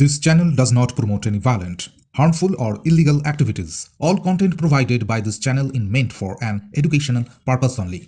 This channel does not promote any violent, harmful, or illegal activities. All content provided by this channel is meant for an educational purpose only.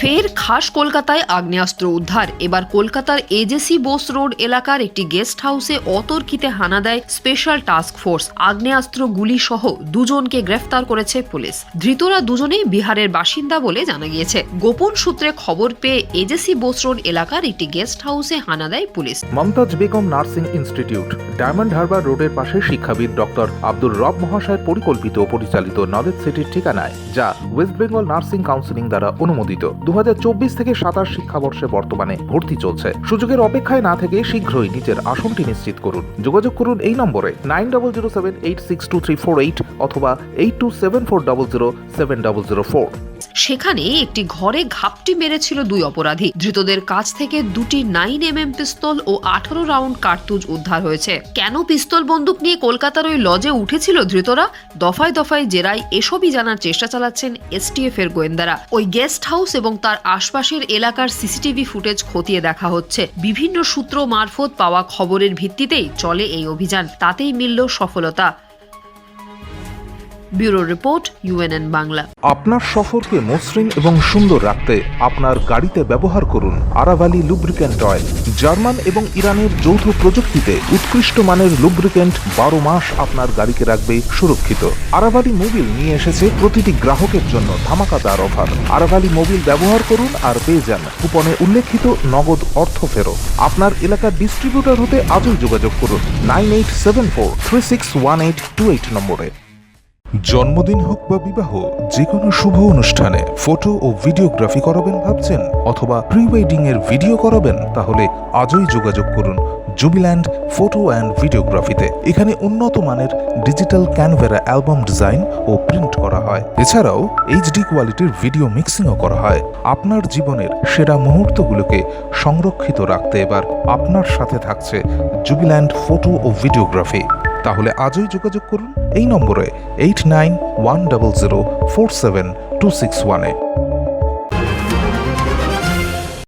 ফের খাস কলকাতায় আগ্নেয়াস্ত্র উদ্ধার। এবার কলকাতার AJC Bose road এলাকার একটি গেস্ট হাউসে অতর্কিতে হানা দেয় স্পেশাল টাস্ক ফোর্স। আগ্নেয়াস্ত্র গুলি সহ দুজনকে গ্রেফতার করেছে পুলিশ। ধৃতরা দুজনেই বিহারের বাসিন্দা বলে জানা গিয়েছে। গোপন সূত্রে খবর পেয়ে এজেসি বোস রোড এলাকার একটি গেস্ট হাউসে হানা দেয় পুলিশ। মমতাজ বেগম নার্সিং ইনস্টিটিউট, ডায়মন্ড হারবার রোডের পাশে শিক্ষাবিদ ডক্টর আব্দুর রব মহাশয়ের পরিকল্পিত ও পরিচালিত নলেজ সিটির ঠিকানায়, যা ওয়েস্ট বেঙ্গল নার্সিং কাউন্সিলিং দ্বারা অনুমোদিত। 2024 থেকে 27 শিক্ষাবর্ষে বর্তমানে ভর্তি চলছে। সুযোগের অপেক্ষায় না থেকে শীঘ্রই নিজের আসনটি নিশ্চিত করুন। যোগাযোগ করুন এই নম্বরে 9007862348 অথবা 8274007004। সেখানে একটি ঘরে ঘাপটি মেরেছিল দুই অপরাধী। ধৃতদের কাছ থেকে দুটি 9mm পিস্তল ও 18 রাউন্ড কার্তুজ উদ্ধার হয়েছে। কেন পিস্তল বন্দুক নিয়ে কলকাতার ওই লজে উঠেছিল ধৃতরা, দফায় দফায় জেরায় এসবই জানার চেষ্টা চালাচ্ছেন এসটিএফ এর গোয়েন্দারা। ওই গেস্ট হাউস এবং তার আশপাশের এলাকার সিসিটিভি ফুটেজ খতিয়ে দেখা হচ্ছে। বিভিন্ন সূত্র মারফত পাওয়া খবরের ভিত্তিতেই চলে এই অভিযান। তাতেই মিলল সফলতা। Bureau report, UNN Bangla. আপনার সফরকে মসৃণ এবং সুন্দর রাখতে আপনার গাড়িতে ব্যবহার করুন আরাভালি লুব্রিক্যান্ট অয়েল। জার্মান এবং ইরানের যৌথ প্রযুক্তিতে উৎকৃষ্ট মানের লুব্রিক্যান্ট 12 মাস আপনার গাড়িকে রাখবে সুরক্ষিত। আরাভালি মোবিল নিয়ে এসেছে প্রতিটি গ্রাহকের জন্য ধামাকাদার অফার। আরাভালি মোবিল ব্যবহার করুন আর পেয়ে যান কুপনে উল্লেখিত নগদ অর্থ ফেরত। আপনার এলাকার ডিস্ট্রিবিউটর হতে আজই যোগাযোগ করুন 9874361828 নম্বরে। জন্মদিন হোক বা বিবাহ, যে কোনো শুভ অনুষ্ঠানে ফটো ও ভিডিওগ্রাফি করাবেন ভাবছেন, অথবা প্রি ওয়েডিং এর ভিডিও করাবেন, তাহলে আজই যোগাযোগ করুন জুবিল্যান্ড ফটো অ্যান্ড ভিডিওগ্রাফিতে। এখানে উন্নত মানের ডিজিটাল ক্যানভেরা অ্যালবাম ডিজাইন ও প্রিন্ট করা হয়। এছাড়াও এইচডি কোয়ালিটির ভিডিও মিক্সিংও করা হয়। আপনার জীবনের সেরা মুহূর্তগুলোকে সংরক্ষিত রাখতে এবার আপনার সাথে থাকছে জুবিল্যান্ড ফটো ও ভিডিওগ্রাফি। তাহলে আজই যোগাযোগ করুন এই নম্বরে 8910047261-এ।